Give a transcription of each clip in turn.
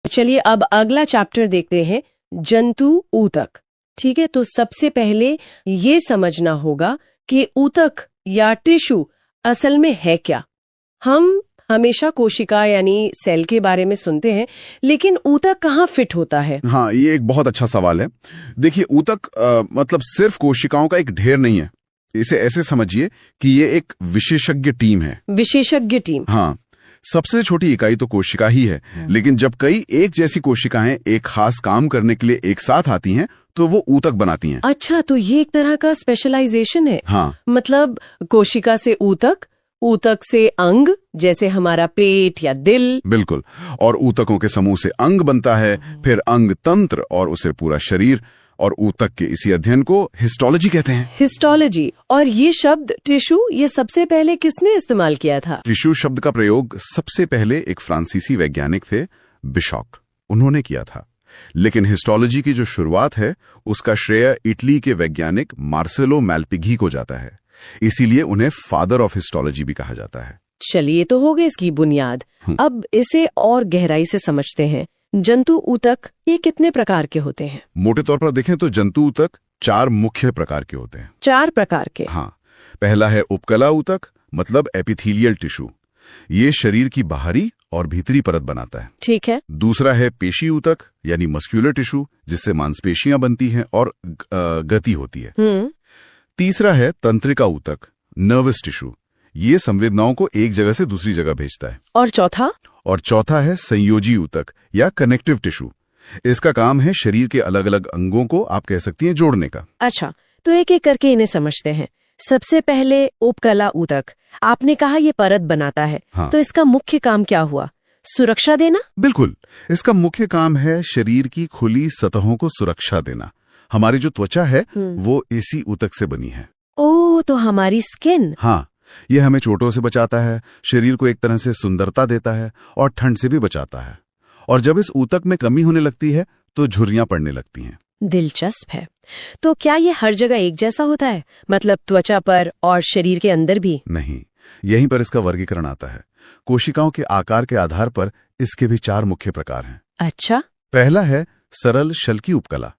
चलिए अब अगला चैप्टर देखते हैं, जंतु ऊतक। ठीक है, तो सबसे पहले ये समझना होगा कि ऊतक या टिश्यू असल में है क्या। हम हमेशा कोशिका यानी सेल के बारे में सुनते हैं, लेकिन ऊतक कहाँ फिट होता है? हाँ, ये एक बहुत अच्छा सवाल है। देखिए, ऊतक मतलब सिर्फ कोशिकाओं का एक ढेर नहीं है। इसे ऐसे समझिए कि ये एक विशेषज्ञ टीम है। विशेषज्ञ टीम? हाँ, सबसे छोटी इकाई तो कोशिका ही है, लेकिन जब कई एक जैसी कोशिकाएं एक खास काम करने के लिए एक साथ आती हैं, तो वो ऊतक बनाती हैं। अच्छा, तो ये एक तरह का स्पेशलाइजेशन है। हाँ, मतलब कोशिका से ऊतक, ऊतक से अंग, जैसे हमारा पेट या दिल। बिल्कुल। और ऊतकों के समूह से अंग बनता है, फिर अंग तंत्र और उसे पूरा शरीर। और ऊतक के इसी अध्ययन को हिस्टोलॉजी कहते हैं। हिस्टोलॉजी। और ये शब्द टिश्यू, ये सबसे पहले किसने इस्तेमाल किया था? टिश्यू शब्द का प्रयोग सबसे पहले एक फ्रांसीसी वैज्ञानिक थे, बिशॉक, उन्होंने किया था। लेकिन हिस्टोलॉजी की जो शुरुआत है, उसका श्रेय इटली के वैज्ञानिक मार्सेलो मैलपिघी को जाता है। इसीलिए उन्हें फादर ऑफ हिस्टोलॉजी भी कहा जाता है। चलिए, तो हो गई इसकी बुनियाद। अब इसे और गहराई से समझते हैं। जंतु ऊतक ये कितने प्रकार के होते हैं? मोटे तौर पर देखें तो जंतु ऊतक 4 मुख्य प्रकार के होते हैं। 4 प्रकार के? हाँ, पहला है उपकला ऊतक, मतलब एपिथेलियल टिश्यू। ये शरीर की बाहरी और भीतरी परत बनाता है। ठीक है। दूसरा है पेशी ऊतक, यानी मस्क्यूलर टिश्यू, जिससे मांसपेशियां बनती हैं और गति होती है। तीसरा है तंत्रिका ऊतक, नर्वस टिश्यू। ये संवेदनाओं को एक जगह से दूसरी जगह भेजता है। और चौथा? और चौथा है संयोजी ऊतक या कनेक्टिव टिश्यू। इसका काम है शरीर के अलग अलग अंगों को, आप कह सकती हैं, जोड़ने का। अच्छा, तो एक एक करके इन्हें समझते हैं। सबसे पहले उपकला ऊतक, आपने कहा ये परत बनाता है। हाँ। तो इसका मुख्य काम क्या हुआ? सुरक्षा देना? बिल्कुल, इसका मुख्य काम है शरीर की खुली सतहों को सुरक्षा देना। हमारी जो त्वचा है वो इसी ऊतक से बनी है। ओह, तो हमारी स्किन? हाँ, ये हमें चोटों से बचाता है, शरीर को एक तरह से सुंदरता देता है और ठंड से भी बचाता है। और जब इस ऊतक में कमी होने लगती है तो झुर्रियां पड़ने लगती हैं। दिलचस्प है। तो क्या ये हर जगह एक जैसा होता है, मतलब त्वचा पर और शरीर के अंदर भी? नहीं, यहीं पर इसका वर्गीकरण आता है। कोशिकाओं के आकार के आधार पर इसके भी 4 मुख्य प्रकार हैं। अच्छा। पहला है सरल शल्की उपकला।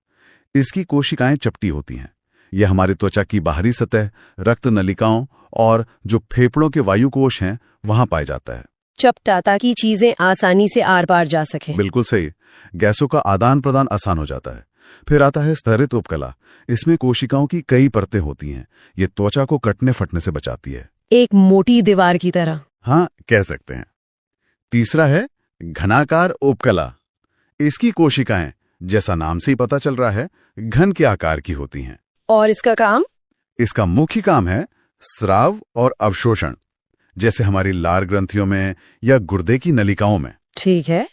इसकी कोशिकाएं चपटी होती हैं। यह हमारी त्वचा की बाहरी सतह, रक्त नलिकाओं और जो फेफड़ों के वायुकोश हैं वहां पाया जाता है। चपटा, ताकि चीजें आसानी से आर पार जा सकें। बिल्कुल सही। गैसों का आदान प्रदान आसान हो जाता है। फिर आता है स्तरित उपकला। इसमें कोशिकाओं की कई परतें होती हैं। ये त्वचा को कटने फटने से बचाती है। एक मोटी दीवार की तरह? हाँ, कह सकते हैं। तीसरा है घनाकार उपकला। इसकी कोशिकाएं, जैसा नाम से ही पता चल रहा है, घन के आकार की होती हैं। और इसका काम? इसका मुख्य काम है स्राव और अवशोषण, जैसे हमारी लार ग्रंथियों में या गुर्दे की नलिकाओं में। ठीक है।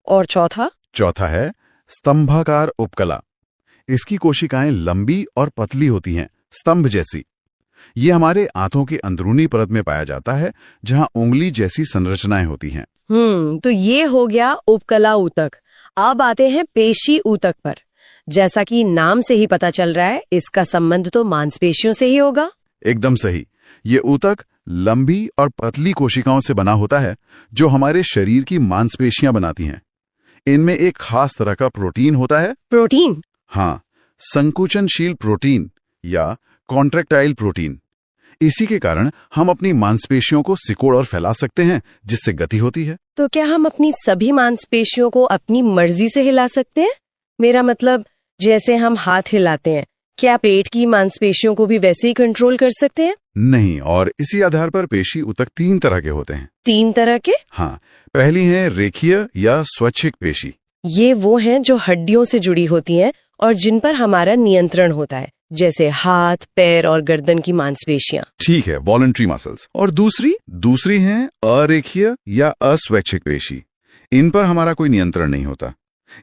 और चौथा? चौथा है स्तंभाकार उपकला। इसकी कोशिकाएं लंबी और पतली होती हैं, स्तंभ जैसी। ये हमारे आंतों की अंदरूनी परत में पाया जाता है, जहां उंगली जैसी संरचनाएं होती हैं। तो ये हो गया उपकला ऊतक। अब आते हैं पेशी ऊतक पर। जैसा कि नाम से ही पता चल रहा है, इसका संबंध तो मांसपेशियों से ही होगा। एकदम सही। ये ऊतक लंबी और पतली कोशिकाओं से बना होता है, जो हमारे शरीर की मांसपेशियां बनाती हैं। इनमें एक खास तरह का प्रोटीन होता है। प्रोटीन? हाँ, संकुचनशील प्रोटीन या कॉन्ट्रैक्टाइल प्रोटीन। इसी के कारण हम अपनी मांसपेशियों को सिकोड़ और फैला सकते हैं, जिससे गति होती है। तो क्या हम अपनी सभी मांसपेशियों को अपनी मर्जी से हिला सकते हैं? मेरा मतलब, जैसे हम हाथ हिलाते हैं, क्या पेट की मांसपेशियों को भी वैसे ही कंट्रोल कर सकते हैं? नहीं, और इसी आधार पर पेशी ऊतक 3 तरह के होते हैं। 3 तरह के? हाँ, पहली है रेखीय या स्वैच्छिक पेशी। ये वो हैं जो हड्डियों से जुड़ी होती हैं और जिन पर हमारा नियंत्रण होता है, जैसे हाथ, पैर और गर्दन की मांसपेशियां। ठीक है, वॉलंटरी मसल्स। और दूसरी हैं अरेखीय या अस्वैच्छिक पेशी। इन पर हमारा कोई नियंत्रण नहीं होता।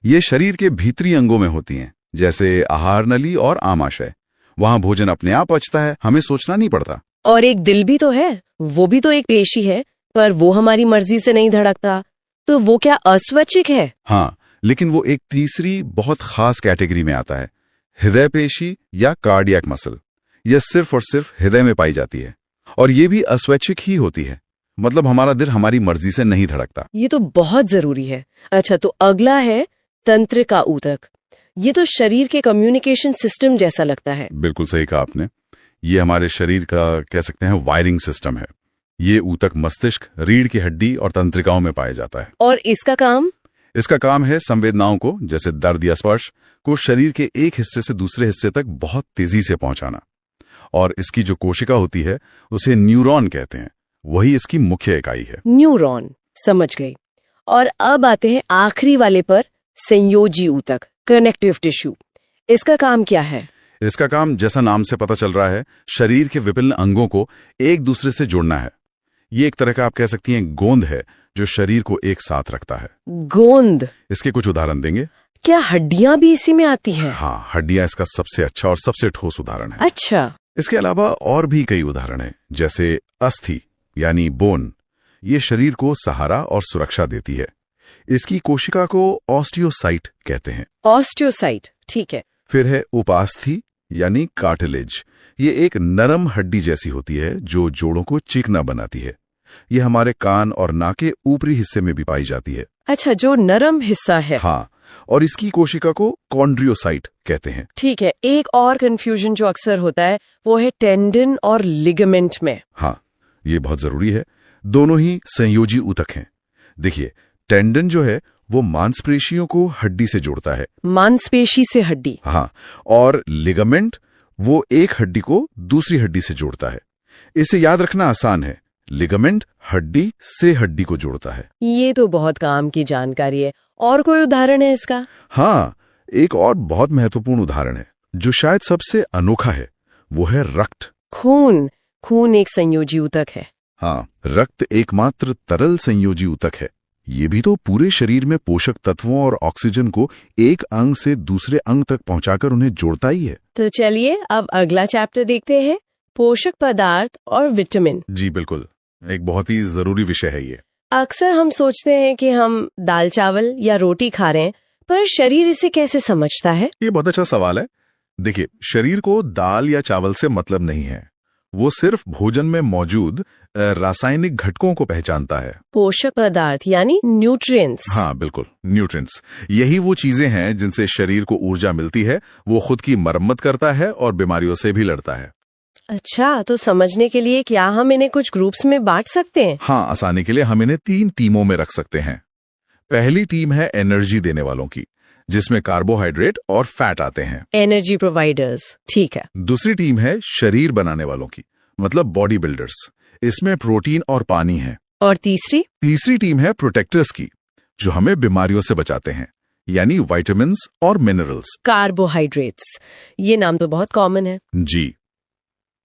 ये शरीर के भीतरी अंगों में होती हैं, जैसे आहार नली और आमाशय। वहां भोजन अपने आप पचता है, हमें सोचना नहीं पड़ता। और एक दिल भी तो है, वो भी तो एक पेशी है, पर वो हमारी मर्जी से नहीं धड़कता। तो वो क्या अस्वैच्छिक है? हाँ, लेकिन वो एक तीसरी बहुत खास कैटेगरी में आता है, हृदय पेशी या कार्डियक मसल। यह सिर्फ और सिर्फ हृदय में पाई जाती है और ये भी अस्वैच्छिक ही होती है। मतलब हमारा दिल हमारी मर्जी से नहीं धड़कता। ये तो बहुत जरूरी है। अच्छा, तो अगला है तंत्रिका ऊतक। ये तो शरीर के कम्युनिकेशन सिस्टम जैसा लगता है। बिल्कुल सही कहा आपने। ये हमारे शरीर का कह सकते हैं वायरिंग सिस्टम है। ये ऊतक मस्तिष्क, रीढ़ की हड्डी और तंत्रिकाओं में पाया जाता है। और इसका काम? इसका काम है संवेदनाओं को, जैसे दर्द या स्पर्श को, शरीर के एक हिस्से से दूसरे हिस्से तक बहुत तेजी से पहुंचाना। और इसकी जो कोशिका होती है उसे न्यूरॉन कहते हैं, वही इसकी मुख्य इकाई है। न्यूरॉन, समझ गई। और अब आते हैं आखिरी वाले पर, संयोजी ऊतक, कनेक्टिव टिश्यू। इसका काम क्या है? इसका काम जैसा नाम से पता चल रहा है, शरीर के विभिन्न अंगों को एक दूसरे से जोड़ना है। ये एक तरह का आप कह सकती हैं गोंद है जो शरीर को एक साथ रखता है। गोंद? इसके कुछ उदाहरण देंगे? क्या हड्डियां भी इसी में आती हैं? हाँ, हड्डियां इसका सबसे अच्छा और सबसे ठोस उदाहरण है। अच्छा। इसके अलावा और भी कई उदाहरण हैं, जैसे अस्थि यानी बोन। ये शरीर को सहारा और सुरक्षा देती है। इसकी कोशिका को ऑस्टियोसाइट कहते हैं। ऑस्टियोसाइट, ठीक है। फिर है उपास्थि यानी कार्टिलेज। ये एक नरम हड्डी जैसी होती है जो जोड़ों को चिकना बनाती है। ये हमारे कान और नाक के ऊपरी हिस्से में भी पाई जाती है। अच्छा, जो नरम हिस्सा है। हाँ, और इसकी कोशिका को कॉन्ड्रियोसाइट कहते हैं। ठीक है। एक और कंफ्यूजन जो अक्सर होता है वो है टेंडन और लिगामेंट में। हाँ, ये बहुत जरूरी है। दोनों ही संयोजी ऊतक हैं। देखिए, टेंडन जो है वो मांसपेशियों को हड्डी से जोड़ता है। मांसपेशी से हड्डी? हाँ, और लिगामेंट वो एक हड्डी को दूसरी हड्डी से जोड़ता है। इसे याद रखना आसान है। लिगामेंट हड्डी से हड्डी को जोड़ता है। ये तो बहुत काम की जानकारी है। और कोई उदाहरण है इसका? हाँ, एक और बहुत महत्वपूर्ण उदाहरण है जो शायद सबसे अनोखा है, वो है रक्त। खून? खून एक संयोजी ऊतक है। हाँ, रक्त एकमात्र तरल संयोजी ऊतक है। ये भी तो पूरे शरीर में पोषक तत्वों और ऑक्सीजन को एक अंग से दूसरे अंग तक पहुंचाकर उन्हें जोड़ता ही है। तो चलिए अब अगला चैप्टर देखते हैं, पोषक पदार्थ और विटामिन। जी बिल्कुल, एक बहुत ही जरूरी विषय है ये। अक्सर हम सोचते हैं कि हम दाल चावल या रोटी खा रहे हैं, पर शरीर इसे कैसे समझता है? ये बहुत अच्छा सवाल है। देखिए, शरीर को दाल या चावल से मतलब नहीं है। वो सिर्फ भोजन में मौजूद रासायनिक घटकों को पहचानता है। पोषक पदार्थ यानी न्यूट्रिएंट्स। हाँ बिल्कुल, न्यूट्रिएंट्स। यही वो चीजें हैं जिनसे शरीर को ऊर्जा मिलती है। वो खुद की मरम्मत करता है और बीमारियों से भी लड़ता है। अच्छा, तो समझने के लिए क्या हम इन्हें कुछ ग्रुप्स में बांट सकते हैं? हाँ, आसानी के लिए हम इन्हें 3 टीमों में रख सकते हैं। पहली टीम है एनर्जी देने वालों की, जिसमें कार्बोहाइड्रेट और फैट आते हैं। एनर्जी प्रोवाइडर्स, ठीक है। दूसरी टीम है शरीर बनाने वालों की, मतलब बॉडी बिल्डर्स। इसमें प्रोटीन और पानी है। और तीसरी टीम है प्रोटेक्टर्स की, जो हमें बीमारियों से बचाते हैं, यानी विटामिन्स और मिनरल्स। कार्बोहाइड्रेट्स, ये नाम तो बहुत कॉमन है। जी,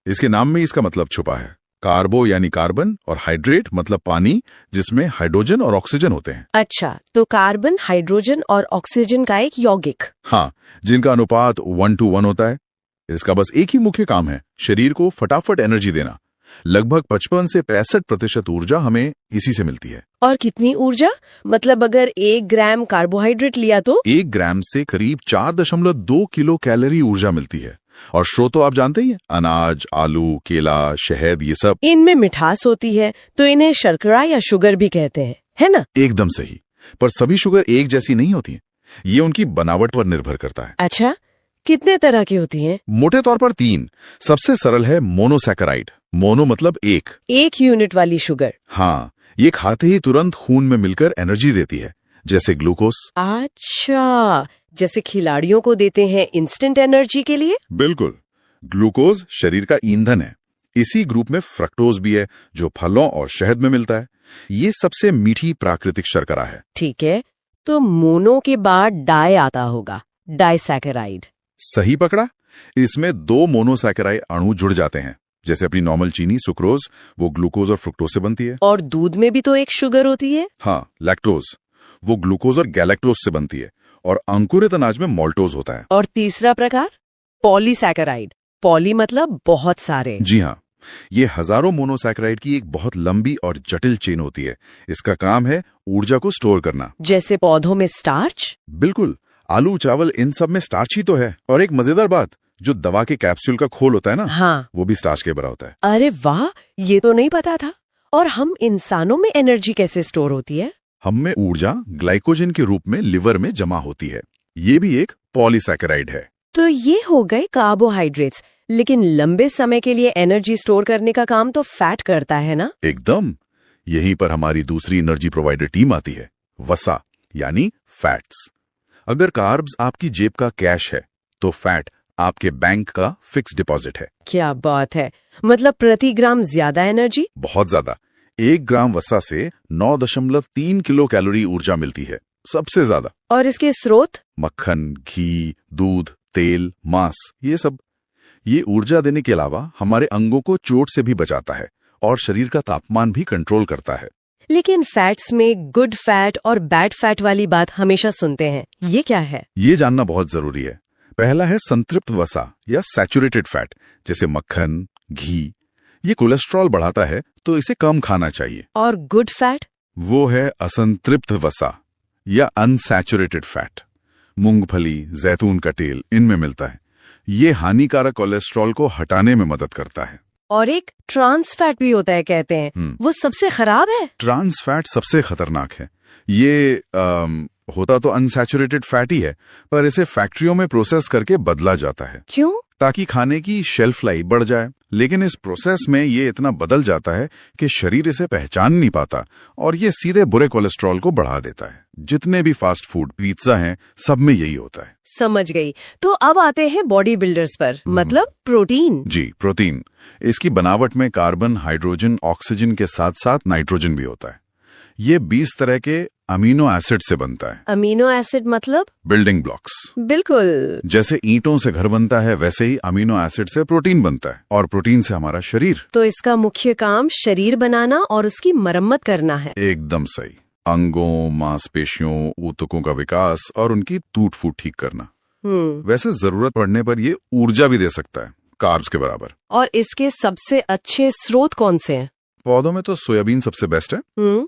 इसके नाम में इसका मतलब छुपा है। कार्बो यानी कार्बन और हाइड्रेट मतलब पानी, जिसमें हाइड्रोजन और ऑक्सीजन होते हैं। अच्छा, तो कार्बन, हाइड्रोजन और ऑक्सीजन का एक यौगिक। हाँ, जिनका अनुपात 1:1 होता है। इसका बस एक ही मुख्य काम है, शरीर को फटाफट एनर्जी देना। लगभग 55 से 65% ऊर्जा हमें इसी से मिलती है। और कितनी ऊर्जा? मतलब अगर 1 ग्राम कार्बोहाइड्रेट लिया तो 1 ग्राम से करीब 4.2 किलो कैलोरी ऊर्जा मिलती है। और स्रोत तो आप जानते ही हैं, अनाज, आलू, केला, शहद, ये सब। इनमें मिठास होती है, तो इन्हें शर्करा या शुगर भी कहते हैं, है ना? एकदम सही। पर सभी शुगर एक जैसी नहीं होती हैं। ये उनकी बनावट पर निर्भर करता है। अच्छा, कितने तरह की होती हैं? मोटे तौर पर 3। सबसे सरल है मोनोसैकेराइड। मोनो मतलब एक यूनिट वाली शुगर। हाँ, ये खाते ही तुरंत खून में मिलकर एनर्जी देती है, जैसे ग्लूकोज। अच्छा, जैसे खिलाड़ियों को देते हैं इंस्टेंट एनर्जी के लिए? बिल्कुल। ग्लूकोज शरीर का ईंधन है। इसी ग्रुप में फ्रक्टोज भी है, जो फलों और शहद में मिलता है। ये सबसे मीठी प्राकृतिक शर्करा है। ठीक है, तो मोनो के बाद डाई आता होगा, डाइसैकेराइड। सही पकड़ा। इसमें 2 मोनोसैकेराइड अणु जुड़ जाते हैं, जैसे अपनी नॉर्मल चीनी सुक्रोज, वो ग्लूकोज और फ्रुक्टोज से बनती है। और दूध में भी तो एक शुगर होती है। हाँ, लैक्टोज, वो ग्लूकोज और गैलेक्टोज से बनती है। और अंकुरित अनाज में मॉल्टोज होता है। और तीसरा प्रकार पॉलीसैकेराइड। पॉली मतलब बहुत सारे। जी हाँ, ये हजारों मोनोसैकेराइड की एक बहुत लंबी और जटिल चेन होती है। इसका काम है ऊर्जा को स्टोर करना। जैसे पौधों में स्टार्च? बिल्कुल, आलू, चावल, इन सब में स्टार्च ही तो है। और एक मजेदार बात, जो दवा के कैप्सूल का खोल होता है ना, हाँ, वो भी स्टार्च के बना होता है। अरे वाह, ये तो नहीं पता था। और हम इंसानों में एनर्जी कैसे स्टोर होती है? हम में ऊर्जा ग्लाइकोजन के रूप में लिवर में जमा होती है। ये भी एक पॉलीसैकेराइड है। तो ये हो गए कार्बोहाइड्रेट्स, लेकिन लंबे समय के लिए एनर्जी स्टोर करने का काम तो फैट करता है ना? एकदम। यहीं पर हमारी दूसरी एनर्जी प्रोवाइडर टीम आती है, वसा यानी फैट्स। अगर कार्ब्स आपकी जेब का कैश है तो फैट आपके बैंक का फिक्स डिपॉजिट है। क्या बात है, मतलब प्रति ग्राम ज्यादा एनर्जी? बहुत ज्यादा। 1 ग्राम वसा से 9.3 किलो कैलोरी ऊर्जा मिलती है, सबसे ज्यादा। और इसके स्रोत? मक्खन, घी, दूध, तेल, मांस, ये सब। ये ऊर्जा देने के अलावा हमारे अंगों को चोट से भी बचाता है और शरीर का तापमान भी कंट्रोल करता है। लेकिन फैट्स में गुड फैट और बैड फैट वाली बात हमेशा सुनते हैं, ये क्या है? ये जानना बहुत जरूरी है। पहला है संतृप्त वसा या सैचुरेटेड फैट, जैसे मक्खन, घी। ये कोलेस्ट्रॉल बढ़ाता है तो इसे कम खाना चाहिए। और गुड फैट? वो है असंतृप्त वसा या अनसैचुरेटेड फैट। मूंगफली, जैतून का तेल, इनमें मिलता है। ये हानिकारक कोलेस्ट्रॉल को हटाने में मदद करता है। और एक ट्रांस फैट भी होता है कहते हैं, वो सबसे खराब है? ट्रांस फैट सबसे खतरनाक है। ये होता तो अनसैचुरेटेड फैट ही है, पर इसे फैक्ट्रियों में प्रोसेस करके बदला जाता है। क्यों? ताकि खाने की शेल्फ लाइफ बढ़ जाए। लेकिन इस प्रोसेस में ये इतना बदल जाता है कि शरीर इसे पहचान नहीं पाता और ये सीधे बुरे कोलेस्ट्रॉल को बढ़ा देता है। जितने भी फास्ट फूड, पिज्जा हैं, सब में यही होता है। समझ गई। तो अब आते हैं बॉडी बिल्डर्स पर, मतलब प्रोटीन। जी, प्रोटीन। इसकी बनावट में कार्बन, हाइड्रोजन, ऑक्सीजन के साथ साथ नाइट्रोजन भी होता है। ये 20 तरह के अमीनो एसिड से बनता है। अमीनो एसिड मतलब? Building blocks. बिल्कुल। जैसे ईंटों से घर बनता है, वैसे ही अमीनो एसिड से प्रोटीन बनता है, और प्रोटीन से हमारा शरीर। तो इसका मुख्य काम शरीर बनाना और उसकी मरम्मत करना है। एकदम सही। अंगों, मांसपेशियों, ऊतकों का विकास और उनकी टूट फूट ठीक करना। वैसे जरूरत पड़ने पर ये ऊर्जा भी दे सकता है, कार्ब्स के बराबर। और इसके सबसे अच्छे स्रोत कौन से हैं? पौधों में तो सोयाबीन सबसे बेस्ट है।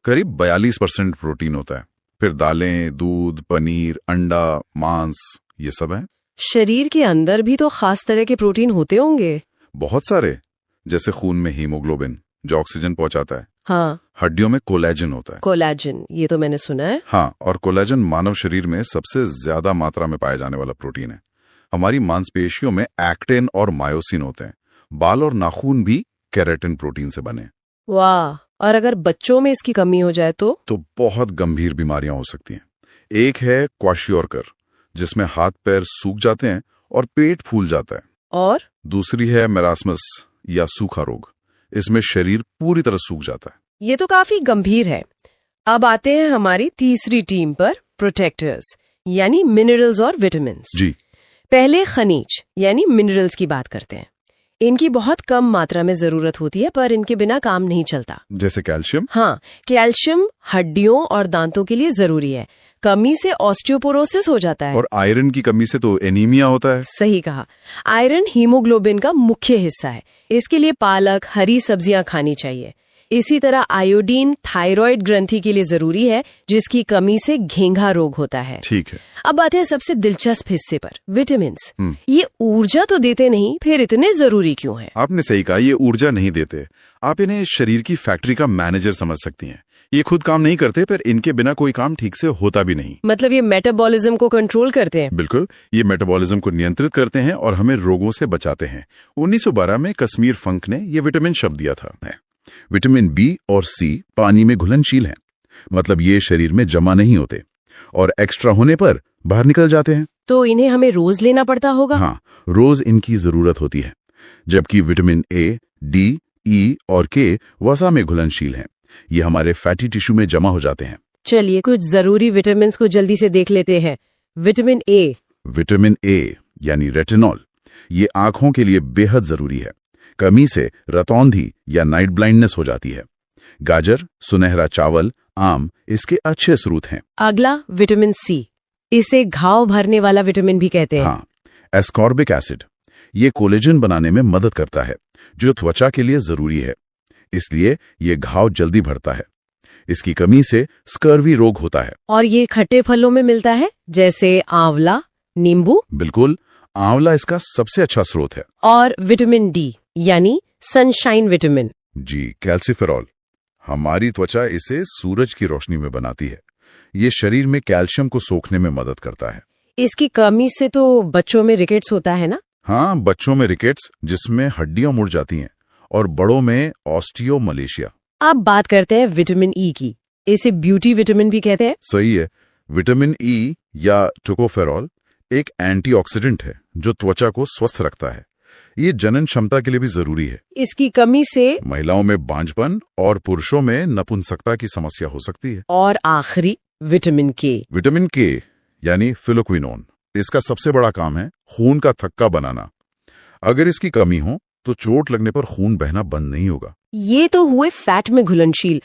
करीब 42% प्रोटीन होता है। फिर दालें, दूध, पनीर, अंडा, मांस, ये सब है। शरीर के अंदर भी तो खास तरह के प्रोटीन होते होंगे। बहुत सारे, जैसे खून में हीमोग्लोबिन जो ऑक्सीजन पहुंचाता है। हाँ। हड्डियों में कोलेजन होता है। कोलेजन, ये तो मैंने सुना है। हाँ, और कोलेजन मानव शरीर में सबसे ज्यादा मात्रा में पाया जाने वाला प्रोटीन है। हमारी मांसपेशियों में एक्टिन और मायोसिन होते हैं। बाल और नाखून भी केराटिन प्रोटीन से बने। वाह। और अगर बच्चों में इसकी कमी हो जाए तो बहुत गंभीर बीमारियां हो सकती हैं। एक है क्वाशियोरकर, जिसमें हाथ पैर सूख जाते हैं और पेट फूल जाता है। और दूसरी है मेरास्मस या सूखा रोग। इसमें शरीर पूरी तरह सूख जाता है। ये तो काफी गंभीर है। अब आते हैं हमारी तीसरी टीम पर, प्रोटेक्टर्स यानी मिनरल्स और विटामिन्स। जी। पहले खनिज यानी मिनरल्स की बात करते हैं। इनकी बहुत कम मात्रा में जरूरत होती है, पर इनके बिना काम नहीं चलता। जैसे कैल्शियम। हाँ, कैल्शियम हड्डियों और दांतों के लिए जरूरी है। कमी से ऑस्टियोपोरोसिस हो जाता है। और आयरन की कमी से तो एनीमिया होता है। सही कहा। आयरन हीमोग्लोबिन का मुख्य हिस्सा है। इसके लिए पालक, हरी सब्जियां खानी चाहिए। इसी तरह आयोडीन थायराइड ग्रंथि के लिए जरूरी है, जिसकी कमी से घेंघा रोग होता है। ठीक है। अब आते हैं सबसे दिलचस्प हिस्से पर, विटामिन्स। ये ऊर्जा तो देते नहीं, फिर इतने जरूरी क्यों है? आपने सही कहा, ये ऊर्जा नहीं देते। आप इन्हें शरीर की फैक्ट्री का मैनेजर समझ सकती हैं। ये खुद काम नहीं करते, पर इनके बिना कोई काम ठीक से होता भी नहीं। मतलब ये मेटाबॉलिज्म को कंट्रोल करते हैं? बिल्कुल, ये मेटाबॉलिज्म को नियंत्रित करते हैं और हमें रोगों से बचाते हैं। 1912 में कश्मीर फंक ने ये विटामिन शब्द दिया था। विटामिन बी और सी पानी में घुलनशील हैं, मतलब ये शरीर में जमा नहीं होते और एक्स्ट्रा होने पर बाहर निकल जाते हैं। तो इन्हें हमें रोज लेना पड़ता होगा? हाँ, रोज इनकी जरूरत होती है। जबकि विटामिन ए, डी, ई और के वसा में घुलनशील हैं। ये हमारे फैटी टिश्यू में जमा हो जाते हैं। चलिए कुछ जरूरी विटामिन को जल्दी से देख लेते हैं। Vitamin A. विटामिन ए यानी रेटिनॉल, ये आंखों के लिए बेहद जरूरी है। कमी से रतौंधी या नाइट ब्लाइंडनेस हो जाती है। गाजर, सुनहरा चावल, आम इसके अच्छे स्रोत हैं। अगला विटामिन सी, इसे घाव भरने वाला विटामिन भी कहते हैं। हाँ, एस्कॉर्बिक एसिड, ये कोलेजन बनाने में मदद करता है, जो त्वचा के लिए जरूरी है। इसलिए ये घाव जल्दी भरता है। इसकी कमी से स्कर्वी रोग होता है। और ये खट्टे फलों में मिलता है, जैसे आंवला, नींबू। बिल्कुल, आंवला इसका सबसे अच्छा स्रोत है। और विटामिन डी यानी सनशाइन विटामिन। जी, कैल्सिफेरॉल हमारी त्वचा इसे सूरज की रोशनी में बनाती है। ये शरीर में कैल्शियम को सोखने में मदद करता है। इसकी कमी से तो बच्चों में रिकेट्स होता है ना? हाँ, बच्चों में रिकेट्स, जिसमें हड्डियां मुड़ जाती हैं, और बड़ों में ऑस्टियोमलेशिया। अब बात करते हैं विटामिन ई की। इसे ब्यूटी विटामिन भी कहते हैं। सही है। विटामिन ई या टोकोफेरॉल एक एंटीऑक्सीडेंट है जो त्वचा को स्वस्थ रखता है। ये जनन क्षमता के लिए भी जरूरी है। इसकी कमी से महिलाओं में बांझपन और पुरुषों में नपुंसकता की समस्या हो सकती है। और आखिरी विटामिन के यानी फिलोक्विनोन। इसका सबसे बड़ा काम है खून का थक्का बनाना। अगर इसकी कमी हो तो चोट लगने पर खून बहना बंद नहीं होगा। ये तो हुए फैट में घुलनशील।